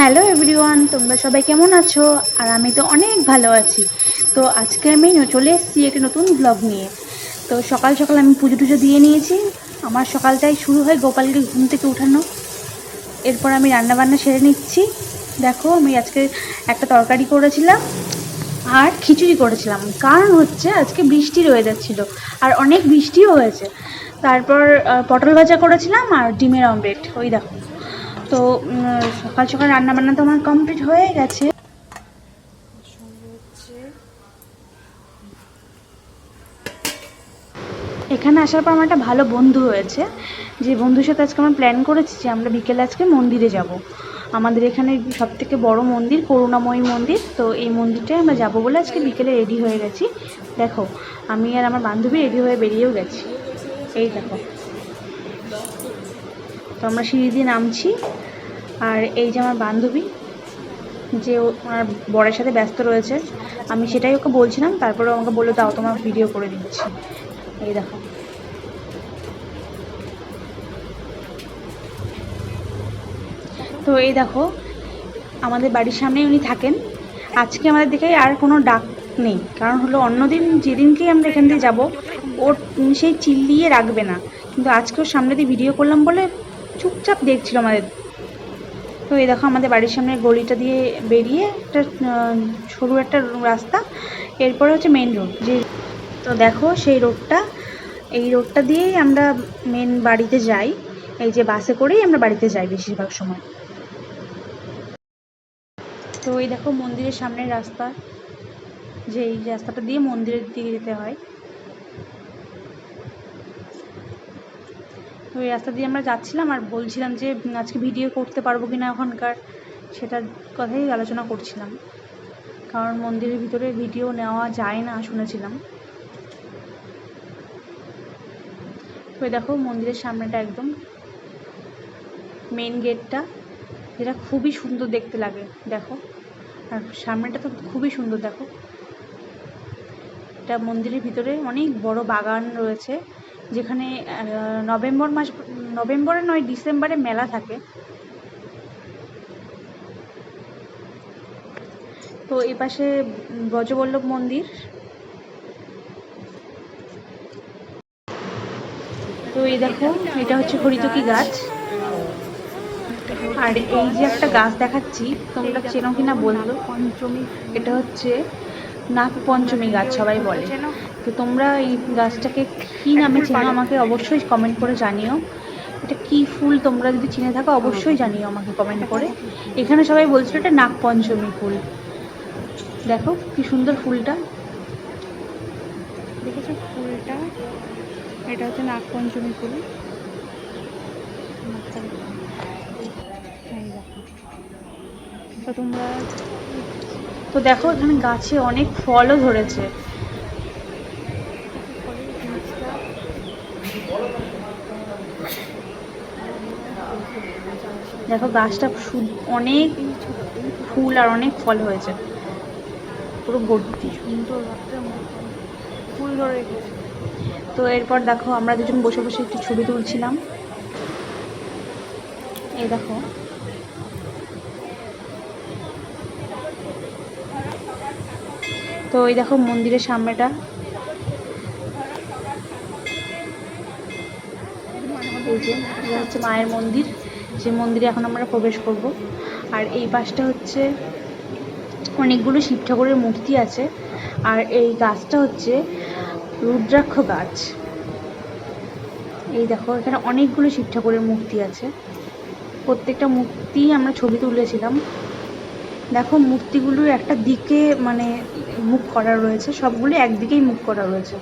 Hello everyone, তোমরা সবাই কেমন আছো? আর আমি তো অনেক ভালো আছি। তো আজকে আমি চলে এসেছি একটা নতুন ব্লগ নিয়ে। তো সকাল সকাল আমি পুজো টুজো দিয়ে নিয়েছি। আমার সকালটাই শুরু হয় গোপালকে ঘুম থেকে উঠানো। এরপর আমি রান্নাবান্না সেরে নিচ্ছি। দেখো, আমি আজকে একটা তরকারি করেছিলাম আর খিচুড়ি করেছিলাম। কারণ হচ্ছে আজকে বৃষ্টির ওয়েদার ছিল আর অনেক বৃষ্টিও হয়েছে। তারপর পটল ভাজা করেছিলাম আর ডিমের অমলেট। ওই দেখো। তো সকাল সকাল রান্নাবান্না তো আমার কমপ্লিট হয়ে গেছে। এখানে আসার পর আমার একটা ভালো বন্ধু হয়েছে, যে বন্ধুর সাথে আজকে আমরা প্ল্যান করেছি যে আমরা বিকেলে আজকে মন্দিরে যাব। আমাদের এখানে সবথেকে বড় মন্দির করুণাময়ী মন্দির। তো এই মন্দিরটায় আমরা যাব বলে আজকে বিকেলে রেডি হয়ে গেছি। দেখো, আমি আর আমার বান্ধবী রেডি হয়ে বেরিয়েও গেছি। এই দেখো, তো আমরা সিঁড়ি দিয়ে নামছি। আর এই যে আমার বান্ধবী, যে ওনার বরের সাথে ব্যস্ত রয়েছে, আমি সেটাই ওকে বলছিলাম। তারপরে আমাকে বললো দাও তোমার ভিডিও করে দিচ্ছি। এই দেখো, তো এই দেখো আমাদের বাড়ির সামনেই উনি থাকেন। আজকে আমাদের দিকে আর কোনো ডাক নেই, কারণ হলো অন্যদিন যেদিনকেই আমরা এখান দিয়ে যাবো ওর সেই চিল্লিয়ে রাখবে না, কিন্তু আজকে ওর সামনে দিয়ে ভিডিও করলাম বলে চুপচাপ দেখছিল আমাদের। তো এই দেখো আমাদের বাড়ির সামনে গলিটা দিয়ে বেরিয়ে একটা সরু একটা রাস্তা, এরপরে হচ্ছে মেন রোড। যে তো দেখো সেই রোডটা, এই রোডটা দিয়েই আমরা মেন বাড়িতে যাই। এই যে বাসে করেই আমরা বাড়িতে যাই বেশিরভাগ সময়। তো এই দেখো মন্দিরের সামনের রাস্তা, যে এই রাস্তাটা দিয়ে মন্দিরের দিকে যেতে হয়। তো এই রাস্তা দিয়ে আমরা যাচ্ছিলাম আর বলছিলাম যে আজকে ভিডিও করতে পারবো কিনা ওখানকার, সেটার কথাই আলোচনা করছিলাম। কারণ মন্দিরের ভিতরে ভিডিও নেওয়া যায় না শুনেছিলাম। তো দেখো মন্দিরের সামনেটা একদম মেন গেটটা, যেটা খুবই সুন্দর দেখতে লাগে। দেখো, আর সামনেটা তো খুবই সুন্দর। দেখো, এটা মন্দিরের ভিতরে অনেক বড় বাগান রয়েছে, যেখানে নভেম্বরে নয় ডিসেম্বরে মেলা থাকে। তো এই পাশে ব্রজবল্লভ মন্দির। তো এই দেখো, এটা হচ্ছে হরিতকি গাছ। আর এই যে একটা গাছ দেখাচ্ছি, তোমরা চেনো কিনা বললো। পঞ্চমী, এটা হচ্ছে নাগ পঞ্চমী গাছ সবাই বলে। তো তোমরা এই গাছটাকে কি নামে চেনো আমাকে অবশ্যই কমেন্ট করে জানিও। এটা কি ফুল তোমরা যদি চিনে থাকো অবশ্যই জানিও আমাকে কমেন্ট করে। এখানে সবাই বলছিল এটা নাগ পঞ্চমী ফুল। দেখো কি সুন্দর ফুলটা, দেখেছো ফুলটা? এটা হচ্ছে নাগ পঞ্চমী ফুল। তো তোমরা তো দেখো এখানে গাছে অনেক ফলও ধরেছে। দেখো গাছটা অনেক ফুল আর অনেক ফল হয়েছে, পুরো ভর্তি সুন্দর ফুল ধরে রেখেছে। তো এরপর দেখো আমরা দুজন বসে বসে একটু ছবি তুলছিলাম। এই দেখো, তো এই দেখো মন্দিরের সামনেটা, এই যে এটা হচ্ছে মায়ের মন্দির, যে মন্দিরে এখন আমরা প্রবেশ করব। আর এই পাশটা হচ্ছে অনেকগুলো শিব ঠাকুরের মূর্তি আছে। আর এই গাছটা হচ্ছে রুদ্রাক্ষ গাছ। এই দেখো এখানে অনেকগুলো শিব ঠাকুরের মূর্তি আছে, প্রত্যেকটা মূর্তি আমরা ছবি তুলেছিলাম। দেখো মূর্তিগুলোর একটা দিকে মানে মুখ করা রয়েছে, সবগুলো একদিকেই মুখ করা রয়েছে।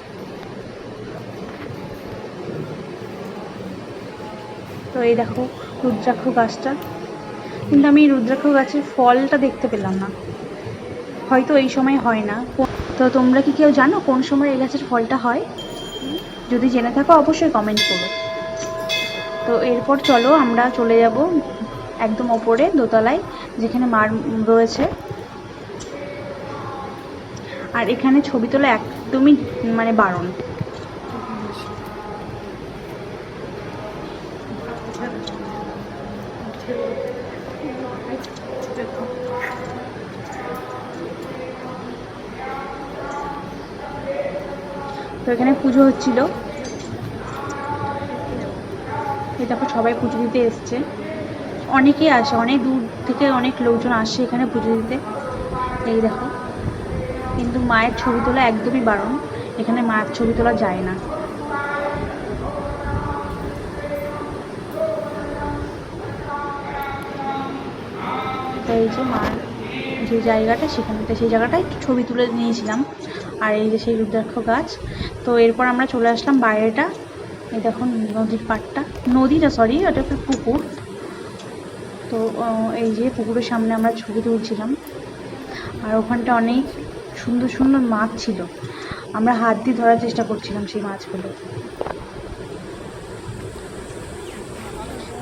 তো এই দেখো রুদ্রাক্ষ গাছটা, কিন্তু আমি রুদ্রাক্ষ গাছের ফলটা দেখতে পেলাম না, হয়তো এই সময় হয় না। তো তোমরা কি কেউ জানো কোন সময় এই গাছের ফলটা হয়? যদি জেনে থাকো অবশ্যই কমেন্ট করো। তো এরপর চলো আমরা চলে যাব একদম ওপরে দোতলায়, যেখানে মার রয়েছে। আর এখানে ছবি তোলা একদমই মানে বারণ। তো এখানে পুজো হচ্ছিল, এই দেখো সবাই পুজো দিতে এসছে, অনেকেই আসে, অনেক দূর থেকে অনেক লোকজন আসে এখানে পুজো দিতে। এই দেখো, কিন্তু মায়ের ছবি তোলা একদমই বারণ, এখানে মায়ের ছবি তোলা যায় না। তো এই যে মার যে জায়গাটা, সেখানতে সেই জায়গাটায় একটু ছবি তুলে নিয়েছিলাম। আর এই যে সেই রুদ্রাক্ষ গাছ। তো এরপর আমরা চলে আসলাম বাইরেটা, এই দেখো নদীর পাড়টা, নদীটা সরি ওটা একটা পুকুর। তো এই যে পুকুরের সামনে আমরা ছবি তুলছিলাম, আর ওখানটা অনেক সুন্দর সুন্দর মাছ ছিল, আমরা হাত দিয়ে ধরার চেষ্টা করছিলাম সেই মাছগুলো।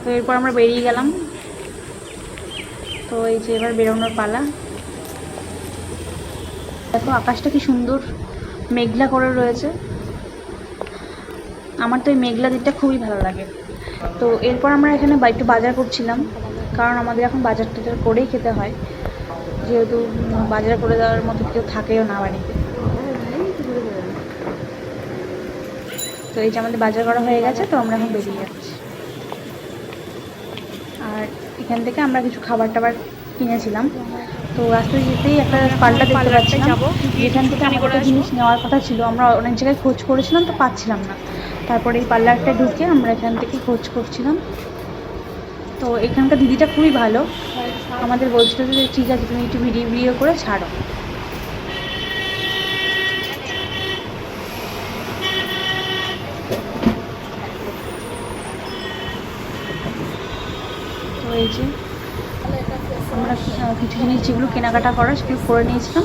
তো এরপর আমরা বেরিয়ে গেলাম। তো এই যে এবার বেরোনোর পালা। দেখো আকাশটা কি সুন্দর মেঘলা করে রয়েছে, আমার তো এই মেঘলা দিকটা খুবই ভালো লাগে। তো এরপর আমরা এখানে একটু বাজার করছিলাম, কারণ আমাদের এখন বাজার টাজার করেই খেতে হয়, যেহেতু বাজার করে দেওয়ার মতো কেউ থাকেও না বাড়িতে। তো এই যে আমাদের বাজার করা হয়ে গেছে, তো আমরা এখন বেরিয়ে যাচ্ছি। আর এখান থেকে আমরা কিছু খাবার টাবার কিনেছিলাম। তো রাস্তায় যেতেই একটা পার্লার দেখতে পাচ্ছিলাম, যেখান থেকে আমাদের জিনিস নেওয়ার কথা ছিল, আমরা অনেক জায়গায় খোঁজ করেছিলাম তো পাচ্ছিলাম না। তারপরে এই পার্লারটা ঢুকে আমরা এখান থেকে খোঁজ করছিলাম। তো এখানকার দিদিটা খুবই ভালো, আমাদের বলছিল যে ঠিক আছে তুমি একটু ভিডিও করে ছাড়ো। তো এই যে আমরা কিছু জিনিস যেগুলো কেনাকাটা করা সেগুলো করে নিয়েছিলাম।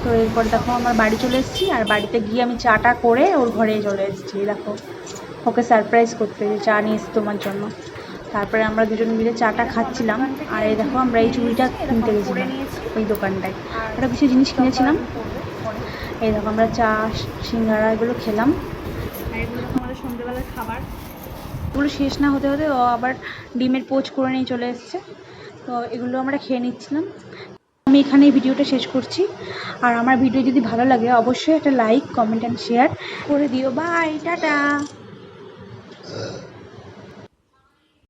তো এরপর দেখো আমার বাড়ি চলে এসেছি, আর বাড়িতে গিয়ে আমি চাটা করে ওর ঘরে চলে এসেছি। দেখো ওকে সারপ্রাইজ করতে, যে চা নিয়ে এসেছি তোমার জন্য। তারপরে আমরা দুজন মিলে চাটা খাচ্ছিলাম। আর এই দেখো আমরা এই চুড়িটা কিনতে গেছিলাম ওই দোকানটায়, একটা কিছু জিনিস কিনেছিলাম। এই দেখো আমরা চা সিঙ্গারা এগুলো খেলাম। আমাদের সন্ধ্যেবেলার খাবার এগুলো শেষ না হতে হতে ও আবার ডিমের পোচ করে নিয়ে চলে এসছে। তো এগুলো আমরা খেয়ে নিচ্ছিলাম। আমি এখানে এই ভিডিওটা শেষ করছি, আর আমার ভিডিও যদি ভালো লাগে অবশ্যই একটা লাইক কমেন্ট অ্যান্ড শেয়ার করে দিও। Bye, tata.